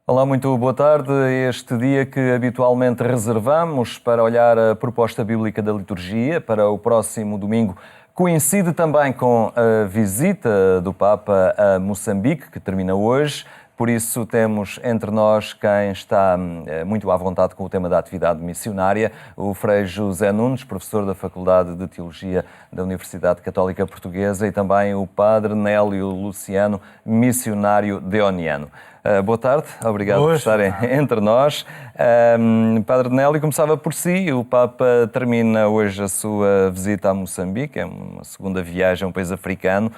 Olá, muito boa tarde. Este dia que habitualmente reservamos para olhar a proposta bíblica da liturgia para o próximo domingo coincide também com a visita do Papa a Moçambique, que termina hoje. Por isso temos entre nós quem está muito à vontade com o tema da atividade missionária, o Frei José Nunes, professor da Faculdade de Teologia da Universidade Católica Portuguesa, e também o Padre Nélio Luciano, missionário deoniano. Boa tarde, obrigado por estarem entre nós. Padre Nélio, começava por si. O Papa termina hoje a sua visita a Moçambique, é uma segunda viagem a um país africano.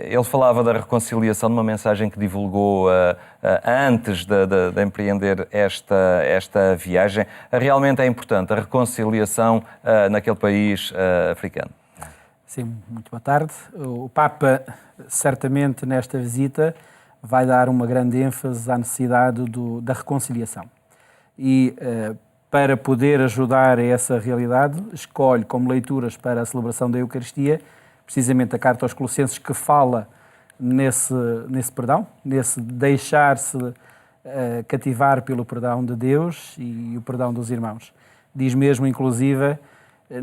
Ele falava da reconciliação numa mensagem que divulgou antes de empreender esta viagem. Realmente é importante a reconciliação naquele país africano. Sim, muito boa tarde. O Papa, certamente nesta visita, vai dar uma grande ênfase à necessidade da reconciliação. E para poder ajudar a essa realidade, escolhe como leituras para a celebração da Eucaristia precisamente a carta aos Colossenses, que fala nesse perdão, nesse deixar-se cativar pelo perdão de Deus e o perdão dos irmãos. Diz mesmo, inclusive,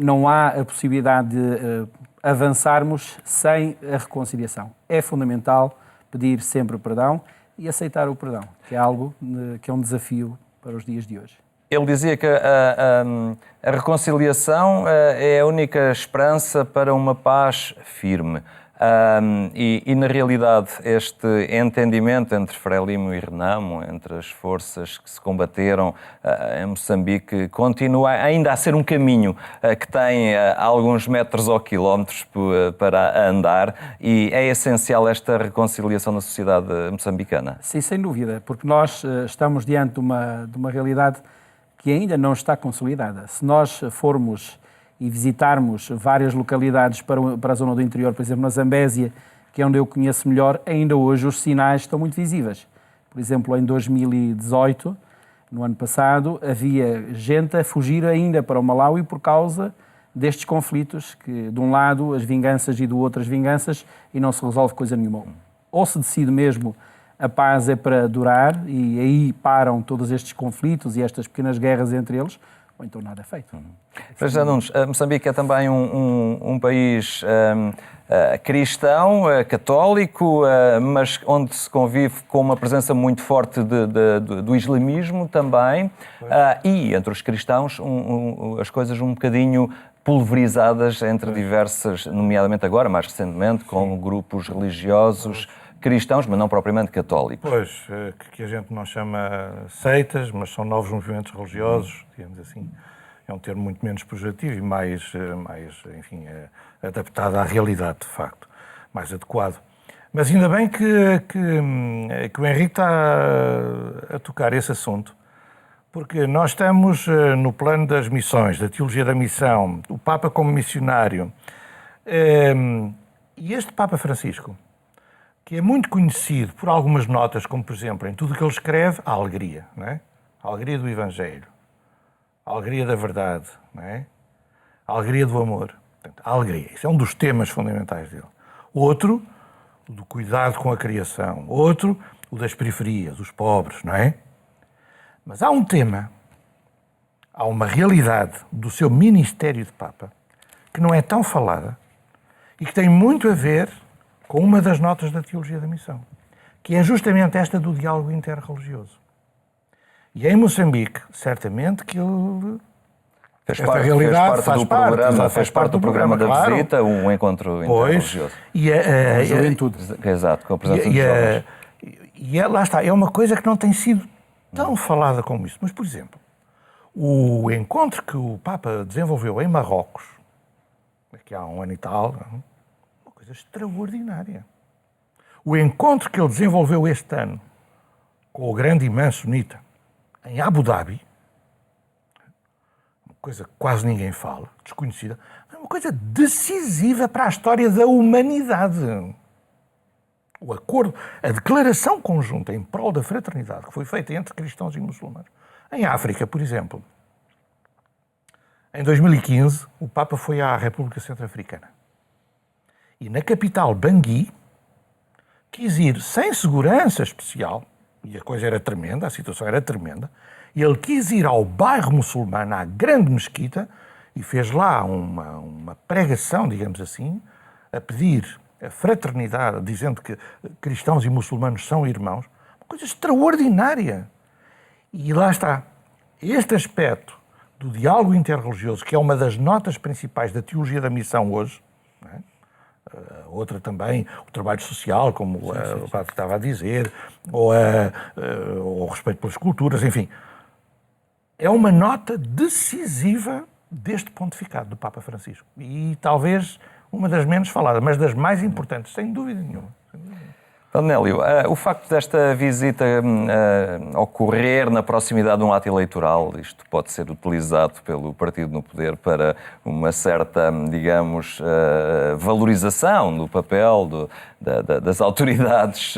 não há a possibilidade de avançarmos sem a reconciliação. É fundamental pedir sempre o perdão e aceitar o perdão, que é algo que é um desafio para os dias de hoje. Ele dizia que a reconciliação é a única esperança para uma paz firme. E na realidade, este entendimento entre Frelimo e Renamo, entre as forças que se combateram em Moçambique, continua ainda a ser um caminho que tem alguns metros ou quilómetros para andar, e é essencial esta reconciliação na sociedade moçambicana. Sim, sem dúvida, porque nós estamos diante de uma realidade que ainda não está consolidada. Se nós formos e visitarmos várias localidades para a zona do interior, por exemplo, na Zambésia, que é onde eu conheço melhor, ainda hoje os sinais estão muito visíveis. Por exemplo, em 2018, no ano passado, havia gente a fugir ainda para o Malawi por causa destes conflitos, que de um lado as vinganças e do outro as vinganças, e não se resolve coisa nenhuma. Ou se decide mesmo a paz é para durar, e aí param todos estes conflitos e estas pequenas guerras entre eles, ou então nada é feito. José Nunes, Moçambique é também um país cristão, católico, mas onde se convive com uma presença muito forte do islamismo também, e entre os cristãos as coisas um bocadinho pulverizadas entre diversas, nomeadamente agora, mais recentemente, com grupos religiosos cristãos, mas não propriamente católicos. Pois, que a gente não chama seitas, mas são novos movimentos religiosos, digamos assim. É um termo muito menos pejorativo e mais enfim, adaptado à realidade, de facto, mais adequado. Mas ainda bem que o Henrique está a tocar esse assunto, porque nós estamos no plano das missões, da teologia da missão, o Papa como missionário. E este Papa Francisco, que é muito conhecido por algumas notas, como, por exemplo, em tudo o que ele escreve, a alegria, não é? A alegria do Evangelho, a alegria da verdade, não é? A alegria do amor. Portanto, a alegria, isso é um dos temas fundamentais dele. Outro, o do cuidado com a criação. Outro, o das periferias, dos pobres, não é? Mas há um tema, há uma realidade do seu ministério de Papa que não é tão falada e que tem muito a ver com uma das notas da teologia da missão, que é justamente esta do diálogo interreligioso. E em Moçambique, certamente que ele fez parte do programa da visita, um encontro interreligioso. A juventude. Exato, com a presença dos jovens. E lá está, é uma coisa que não tem sido tão falada como isso. Mas, por exemplo, o encontro que o Papa desenvolveu em Marrocos, daqui há um ano e tal, coisa extraordinária. O encontro que ele desenvolveu este ano com o grande imã sunita em Abu Dhabi, uma coisa que quase ninguém fala, desconhecida, é uma coisa decisiva para a história da humanidade. O acordo, a declaração conjunta em prol da fraternidade que foi feita entre cristãos e muçulmanos. Em África, por exemplo, em 2015, o Papa foi à República Centro-Africana. E na capital, Bangui, quis ir sem segurança especial, e a coisa era tremenda, a situação era tremenda, e ele quis ir ao bairro muçulmano, à grande mesquita, e fez lá uma pregação, digamos assim, a pedir a fraternidade, dizendo que cristãos e muçulmanos são irmãos. Uma coisa extraordinária. E lá está. Este aspecto do diálogo interreligioso, que é uma das notas principais da teologia da missão hoje, não é? Outra também, o trabalho social, como o padre estava a dizer, ou o respeito pelas culturas, enfim. É uma nota decisiva deste pontificado do Papa Francisco. E talvez uma das menos faladas, mas das mais importantes, sem dúvida nenhuma. Padre Nélio, o facto desta visita ocorrer na proximidade de um ato eleitoral, isto pode ser utilizado pelo partido no poder para uma certa, digamos, valorização do papel das autoridades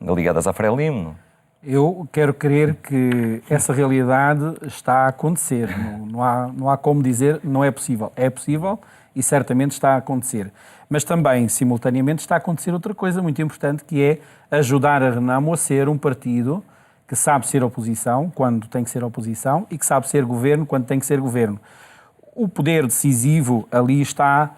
ligadas à Frelimo? Eu quero crer que essa realidade está a acontecer. Não há como dizer não é possível. É possível e certamente está a acontecer. Mas também, simultaneamente, está a acontecer outra coisa muito importante, que é ajudar a Renamo a ser um partido que sabe ser oposição quando tem que ser oposição e que sabe ser governo quando tem que ser governo. O poder decisivo ali está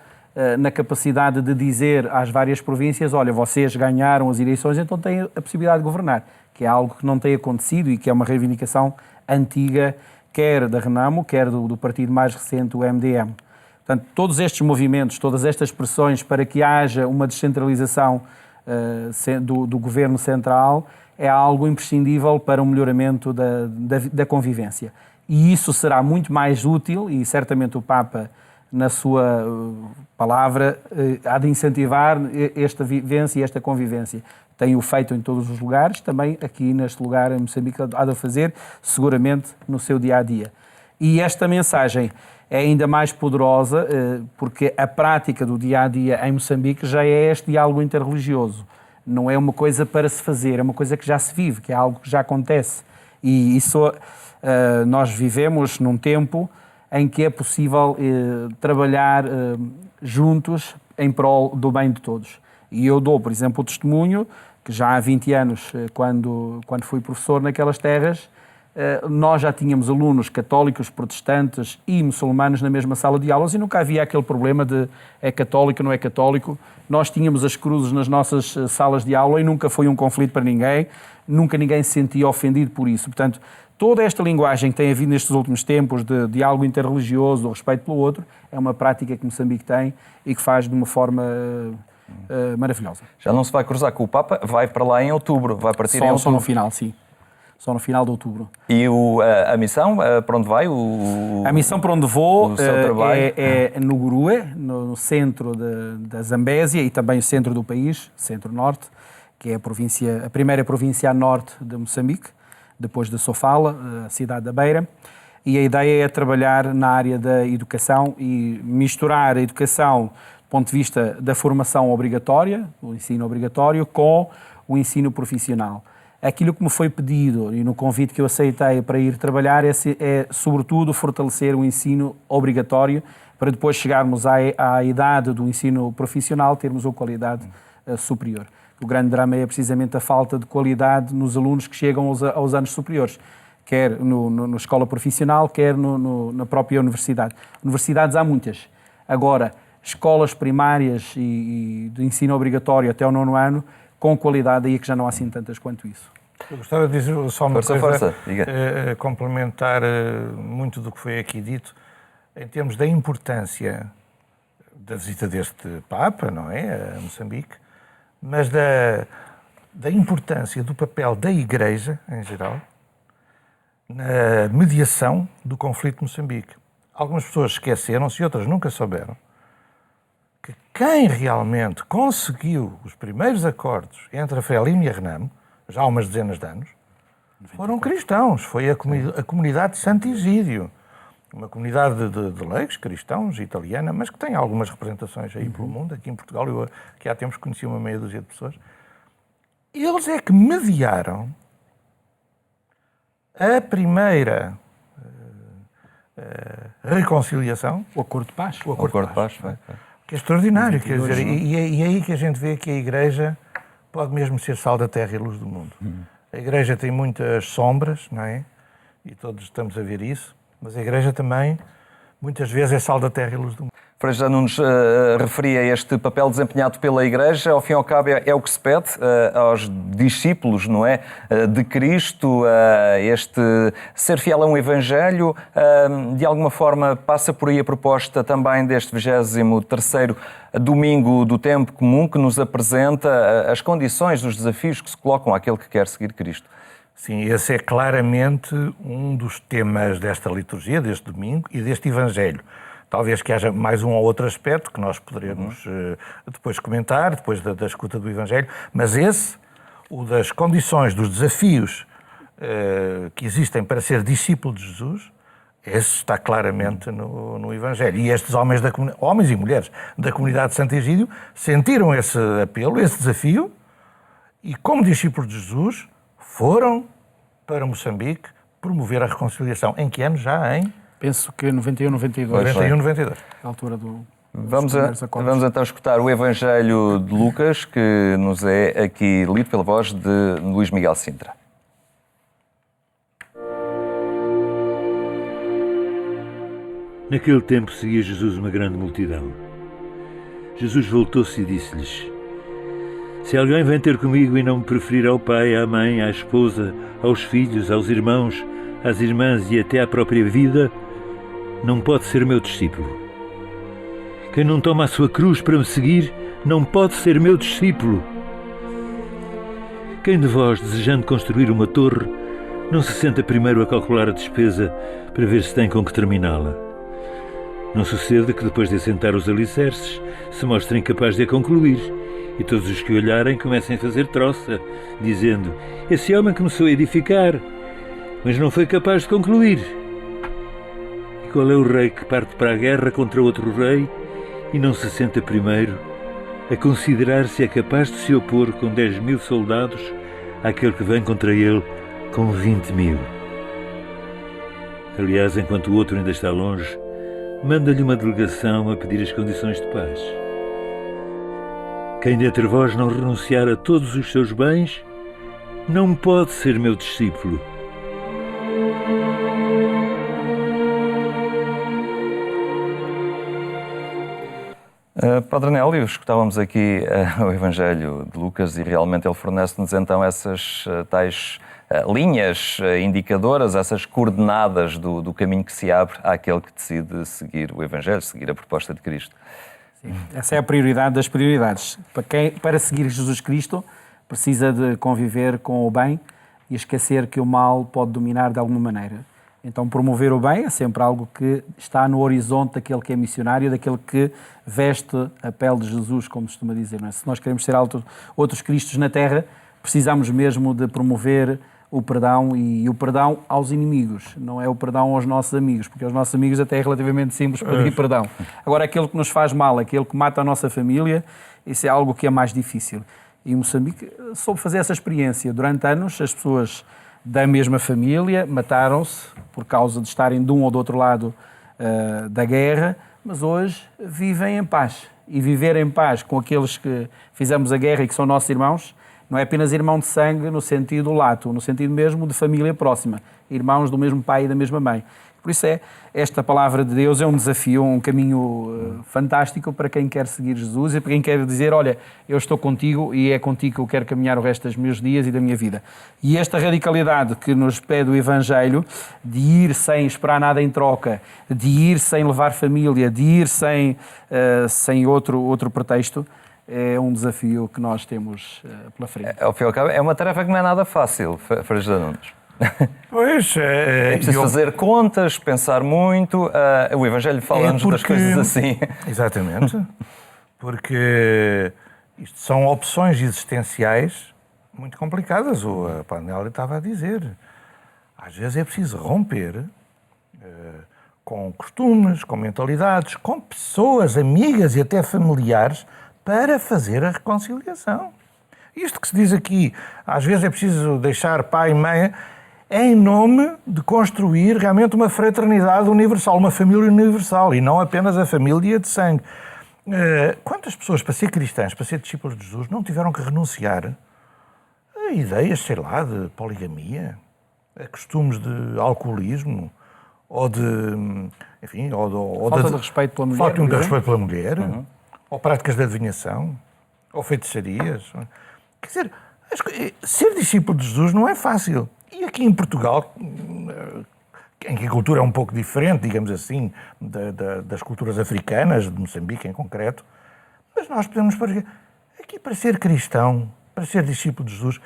na capacidade de dizer às várias províncias: olha, vocês ganharam as eleições, então têm a possibilidade de governar, que é algo que não tem acontecido e que é uma reivindicação antiga, quer da Renamo, quer do partido mais recente, o MDM. Portanto, todos estes movimentos, todas estas pressões para que haja uma descentralização do governo central é algo imprescindível para o melhoramento da convivência. E isso será muito mais útil, e certamente o Papa, na sua palavra, há de incentivar esta vivência e esta convivência. Tem-o feito em todos os lugares, também aqui neste lugar em Moçambique há de fazer, seguramente no seu dia-a-dia. E esta mensagem é ainda mais poderosa porque a prática do dia-a-dia em Moçambique já é este diálogo interreligioso. Não é uma coisa para se fazer, é uma coisa que já se vive, que é algo que já acontece. E isso nós vivemos num tempo em que é possível trabalhar juntos em prol do bem de todos. E eu dou, por exemplo, o testemunho que já há 20 anos, quando fui professor naquelas terras, nós já tínhamos alunos católicos, protestantes e muçulmanos na mesma sala de aulas e nunca havia aquele problema de é católico, não é católico. Nós tínhamos as cruzes nas nossas salas de aula e nunca foi um conflito para ninguém, nunca ninguém se sentia ofendido por isso. Portanto, toda esta linguagem que tem havido nestes últimos tempos de diálogo interreligioso, do respeito pelo outro, é uma prática que Moçambique tem e que faz de uma forma maravilhosa. Já não se vai cruzar com o Papa, vai para lá em outubro, vai partir em outubro. Só no final, sim. Só no final de outubro. E a missão, para onde vai? A missão para onde vou é no Gurue, no centro da Zambésia e também o centro do país, centro-norte, que é a primeira província a norte de Moçambique, depois de Sofala, a cidade da Beira. E a ideia é trabalhar na área da educação e misturar a educação do ponto de vista da formação obrigatória, o ensino obrigatório, com o ensino profissional. Aquilo que me foi pedido e no convite que eu aceitei para ir trabalhar é sobretudo, fortalecer o ensino obrigatório para depois chegarmos à idade do ensino profissional, termos uma qualidade superior. O grande drama é precisamente a falta de qualidade nos alunos que chegam aos anos superiores, quer na escola profissional, quer na própria universidade. Universidades há muitas. Agora, escolas primárias e de ensino obrigatório até o 9º ano, com qualidade, aí é que já não há assim tantas quanto isso. Eu gostava de dizer só uma coisa, força. Complementar muito do que foi aqui dito, em termos da importância da visita deste Papa, não é, a Moçambique, mas da importância do papel da Igreja, em geral, na mediação do conflito de Moçambique. Algumas pessoas esqueceram-se e outras nunca souberam que quem realmente conseguiu os primeiros acordos entre a Frelimo e a Renamo, já há umas dezenas de anos, foram cristãos. Foi a comunidade de Santo Isídio, uma comunidade de leigos cristãos, italiana, mas que tem algumas representações aí pelo mundo. Aqui em Portugal, eu que há tempos conheci uma meia dúzia de pessoas. Eles é que mediaram a primeira reconciliação. O acordo de paz. O acordo de paz. Que é extraordinário, quer dizer, e é aí que a gente vê que a Igreja pode mesmo ser sal da terra e luz do mundo. A Igreja tem muitas sombras, não é? E todos estamos a ver isso, mas a Igreja também, muitas vezes, é sal da terra e luz do mundo. Frei José Nunes referia este papel desempenhado pela Igreja, ao fim e ao cabo é o que se pede aos discípulos, não é? De Cristo, este ser fiel a um Evangelho, de alguma forma passa por aí a proposta também deste 23º domingo do tempo comum, que nos apresenta as condições, os desafios que se colocam àquele que quer seguir Cristo. Sim, esse é claramente um dos temas desta liturgia, deste domingo e deste Evangelho. Talvez que haja mais um ou outro aspecto que nós poderemos depois comentar, depois da escuta do Evangelho, mas esse, o das condições, dos desafios que existem para ser discípulo de Jesus, esse está claramente no Evangelho. E estes homens e mulheres da comunidade de Santo Egídio sentiram esse apelo, esse desafio, e como discípulos de Jesus foram para Moçambique promover a reconciliação. Em que ano já, hein? Penso que 91, 92. 91, 92. Na altura do... Vamos então escutar o Evangelho de Lucas, que nos é aqui lido pela voz de Luís Miguel Sintra. Naquele tempo seguia Jesus uma grande multidão. Jesus voltou-se e disse-lhes: Se alguém vem ter comigo e não me preferir ao pai, à mãe, à esposa, aos filhos, aos irmãos, às irmãs e até à própria vida, não pode ser meu discípulo. Quem não toma a sua cruz para me seguir, não pode ser meu discípulo. Quem de vós, desejando construir uma torre, não se senta primeiro a calcular a despesa para ver se tem com que terminá-la? Não sucede que depois de assentar os alicerces, se mostre incapaz de a concluir, e todos os que olharem comecem a fazer troça, dizendo: esse homem começou a edificar, mas não foi capaz de concluir. E qual é o rei que parte para a guerra contra outro rei e não se senta primeiro a considerar se é capaz de se opor com 10.000 soldados àquele que vem contra ele com 20.000? Aliás, enquanto o outro ainda está longe, manda-lhe uma delegação a pedir as condições de paz. Quem dentre vós não renunciar a todos os seus bens, não pode ser meu discípulo. Padre Nélio, escutávamos aqui o Evangelho de Lucas e realmente ele fornece-nos então essas tais linhas indicadoras, essas coordenadas do caminho que se abre àquele que decide seguir o Evangelho, seguir a proposta de Cristo. Sim, essa é a prioridade das prioridades. Para seguir Jesus Cristo, precisa de conviver com o bem e esquecer que o mal pode dominar de alguma maneira. Então, promover o bem é sempre algo que está no horizonte daquele que é missionário, daquele que veste a pele de Jesus, como se costuma dizer. Não é? Se nós queremos ser outros Cristos na Terra, precisamos mesmo de promover o perdão e o perdão aos inimigos, não é o perdão aos nossos amigos, porque aos nossos amigos até é relativamente simples pedir perdão. Agora, aquele que nos faz mal, aquele que mata a nossa família, isso é algo que é mais difícil. E Moçambique soube fazer essa experiência. Durante anos, as pessoas da mesma família mataram-se por causa de estarem de um ou do outro lado da guerra, mas hoje vivem em paz. E viver em paz com aqueles que fizemos a guerra e que são nossos irmãos, não é apenas irmão de sangue no sentido lato, no sentido mesmo de família próxima, irmãos do mesmo pai e da mesma mãe. Por isso esta palavra de Deus é um desafio, um caminho fantástico para quem quer seguir Jesus e para quem quer dizer, olha, eu estou contigo e é contigo que eu quero caminhar o resto dos meus dias e da minha vida. E esta radicalidade que nos pede o Evangelho, de ir sem esperar nada em troca, de ir sem levar família, de ir sem outro pretexto, é um desafio que nós temos pela frente. Ao fim e ao cabo, é uma tarefa que não é nada fácil, Frei José Nunes. Pois, é preciso fazer contas, pensar muito. O Evangelho fala-nos das coisas assim. Exatamente. Porque isto são opções existenciais muito complicadas. A Panela estava a dizer. Às vezes é preciso romper com costumes, com mentalidades, com pessoas amigas e até familiares para fazer a reconciliação. Isto que se diz aqui, às vezes é preciso deixar pai e mãe, em nome de construir realmente uma fraternidade universal, uma família universal, e não apenas a família de sangue. Quantas pessoas, para ser cristãs, para ser discípulos de Jesus, não tiveram que renunciar a ideias, sei lá, de poligamia, a costumes de alcoolismo, ou de, enfim, Falta de respeito pela mulher. falta de por exemplo. respeito pela mulher, ou práticas de adivinhação, ou feitiçarias. Quer dizer, ser discípulo de Jesus não é fácil. E aqui em Portugal, em que a cultura é um pouco diferente, digamos assim, das culturas africanas, de Moçambique em concreto, mas nós podemos parecer, aqui para ser cristão, para ser discípulo de Jesus,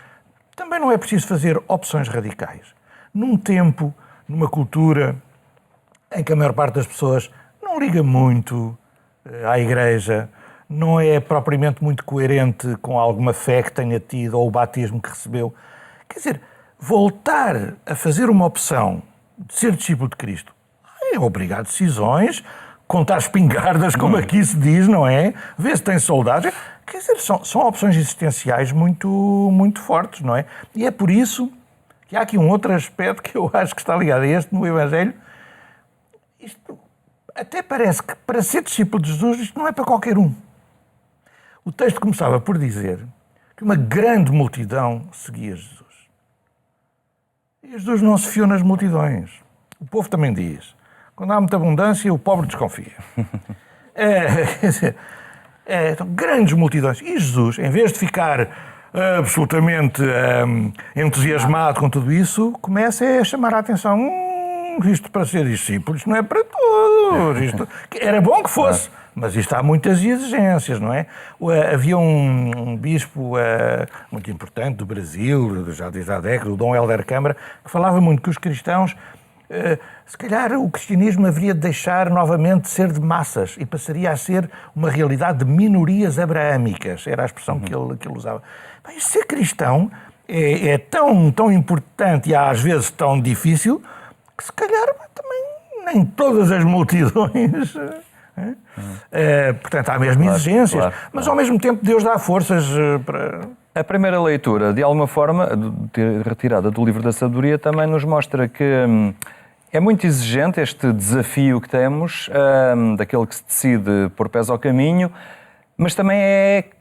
também não é preciso fazer opções radicais. Num tempo, numa cultura em que a maior parte das pessoas não liga muito à Igreja, não é propriamente muito coerente com alguma fé que tenha tido ou o batismo que recebeu. Quer dizer, voltar a fazer uma opção de ser discípulo de Cristo é obrigar decisões, contar espingardas, como aqui se diz, não é? Ver se tem soldados. Quer dizer, são opções existenciais muito, muito fortes, não é? E é por isso que há aqui um outro aspecto que eu acho que está ligado a este no Evangelho. Isto até parece que para ser discípulo de Jesus isto não é para qualquer um. O texto começava por dizer que uma grande multidão seguia Jesus. E Jesus não se fiou nas multidões. O povo também diz. Quando há muita abundância, o pobre desconfia. Quer dizer, então, grandes multidões. E Jesus, em vez de ficar absolutamente entusiasmado com tudo isso, começa a chamar a atenção. Isto para ser discípulo, isto não é para todos. Isto, era bom que fosse, mas isto há muitas exigências, não é? Havia um bispo muito importante do Brasil, já desde há décadas, o Dom Helder Câmara, que falava muito que os cristãos, se calhar o cristianismo haveria de deixar novamente de ser de massas e passaria a ser uma realidade de minorias abraâmicas. Era a expressão que ele usava. Bem, ser cristão é tão importante e às vezes tão difícil que se calhar também nem todas as multidões... portanto, há mesmo exigências, mas ao mesmo tempo Deus dá forças para... A primeira leitura, de alguma forma, retirada do livro da sabedoria, também nos mostra que é muito exigente este desafio que temos, daquele que se decide pôr pés ao caminho, mas também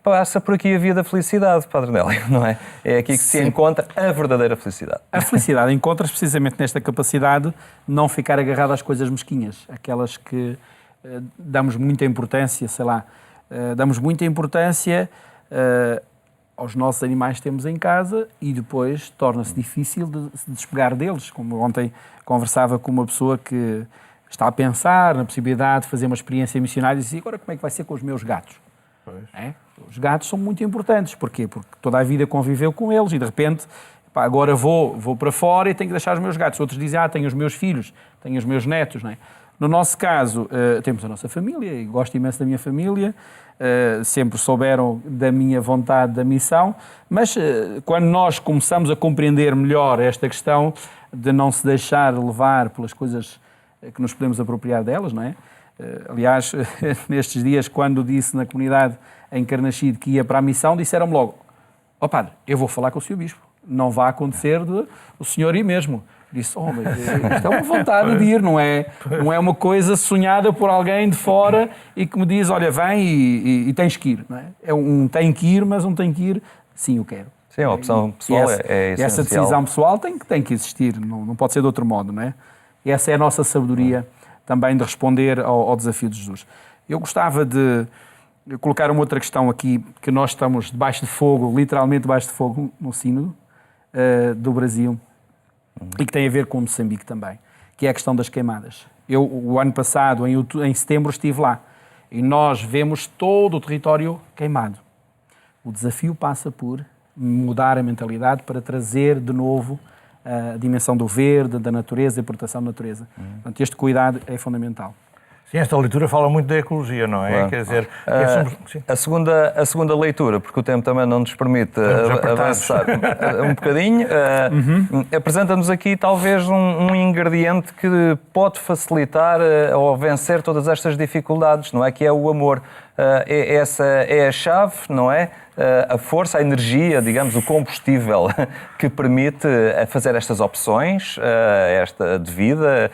passa por aqui a via da felicidade, Padre Nélio, não é? É aqui que se encontra a verdadeira felicidade. A felicidade encontra-se precisamente nesta capacidade de não ficar agarrado às coisas mesquinhas, aquelas que damos muita importância, sei lá, damos muita importância aos nossos animais que temos em casa e depois torna-se difícil de se despegar deles. Como ontem conversava com uma pessoa que está a pensar na possibilidade de fazer uma experiência missionária e disse, agora como é que vai ser com os meus gatos? Os gatos são muito importantes. Porquê? Porque toda a vida conviveu com eles e de repente, agora vou para fora e tenho que deixar os meus gatos. Outros dizem, tenho os meus filhos, tenho os meus netos, não é? No nosso caso, temos a nossa família e gosto imenso da minha família, sempre souberam da minha vontade, da missão, mas quando nós começamos a compreender melhor esta questão de não se deixar levar pelas coisas que nos podemos apropriar delas, não é? Aliás, nestes dias, quando disse na comunidade em Carnaxide que ia para a missão, disseram-me logo, padre, eu vou falar com o Sr. Bispo, não vai acontecer o senhor ir mesmo. Disse, mas isto é uma vontade de ir, não é uma coisa sonhada por alguém de fora e que me diz, olha, vem e tens que ir. Não é? É um tem que ir, mas um tem que ir, sim, eu quero. Sim, a opção pessoal é essencial. Essa decisão pessoal tem que existir, não pode ser de outro modo, não é? E essa é a nossa sabedoria também de responder ao desafio de Jesus. Eu gostava de colocar uma outra questão aqui, que nós estamos debaixo de fogo, literalmente debaixo de fogo, no Sínodo do Brasil, e que tem a ver com Moçambique também, que é a questão das queimadas. Eu, o ano passado, em setembro, estive lá, e nós vemos todo o território queimado. O desafio passa por mudar a mentalidade para trazer de novo a dimensão do verde, da natureza, da proteção da natureza. Portanto, este cuidado é fundamental. Sim, esta leitura fala muito da ecologia, não é? Claro. Quer dizer, a segunda leitura, porque o tempo também não nos permite avançar um bocadinho, apresenta-nos aqui talvez um ingrediente que pode facilitar ou vencer todas estas dificuldades, não é? Que é o amor. Essa é a chave, não é? A força, a energia, digamos, o combustível que permite fazer estas opções, esta de vida,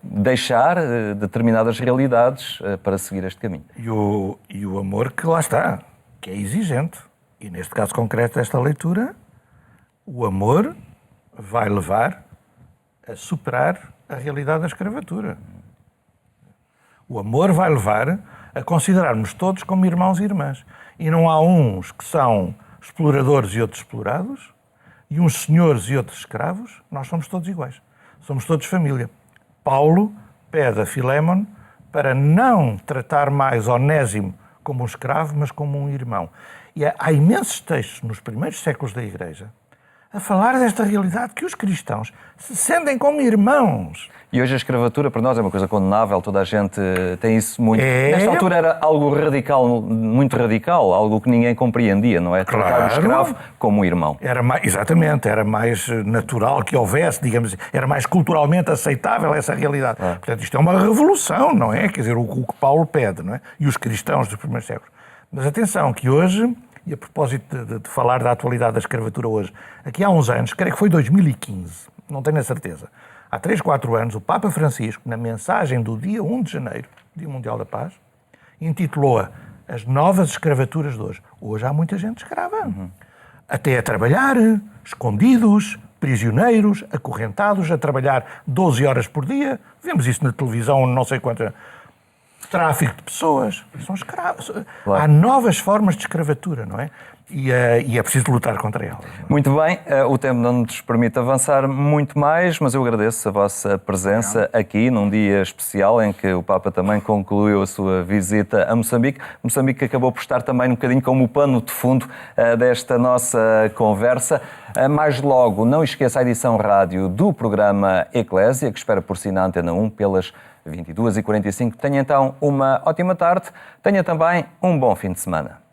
deixar determinadas realidades para seguir este caminho. E o amor que lá está, que é exigente. E neste caso concreto desta leitura, O amor vai levar a superar a realidade da escravatura. O amor vai levar a considerarmos todos como irmãos e irmãs. E não há uns que são exploradores e outros explorados, e uns senhores e outros escravos. Nós somos todos iguais. Somos todos família. Paulo pede a Filémon para não tratar mais Onésimo como um escravo, mas como um irmão. E há imensos textos nos primeiros séculos da Igreja a falar desta realidade que os cristãos se sentem como irmãos. E hoje a escravatura para nós é uma coisa condenável, toda a gente tem isso muito... Nesta altura era algo radical, muito radical, algo que ninguém compreendia, não é? Tratar o escravo como um irmão. Exatamente, era mais natural que houvesse, digamos, era mais culturalmente aceitável essa realidade. Portanto, isto é uma revolução, não é? Quer dizer, o que Paulo pede, não é? E os cristãos dos primeiros séculos. Mas atenção, que hoje, e a propósito de falar da atualidade da escravatura hoje, aqui há uns anos, creio que foi 2015, não tenho a certeza, há 3, 4 anos, o Papa Francisco, na mensagem do dia 1 de janeiro, Dia Mundial da Paz, intitulou-a As Novas Escravaturas de Hoje. Hoje há muita gente escrava. Até a trabalhar, escondidos, prisioneiros, acorrentados, a trabalhar 12 horas por dia. Vemos isso na televisão, não sei quantas... Tráfico de pessoas, são escravos. Claro. Há novas formas de escravatura, não é? E é preciso lutar contra elas. Muito bem, o tempo não nos permite avançar muito mais, mas eu agradeço a vossa presença aqui num dia especial em que o Papa também concluiu a sua visita a Moçambique. Moçambique acabou por estar também um bocadinho como o pano de fundo desta nossa conversa. Mais logo, não esqueça a edição rádio do programa Eclésia, que espera por si na Antena 1 pelas 22h45. Tenha então uma ótima tarde, tenha também um bom fim de semana.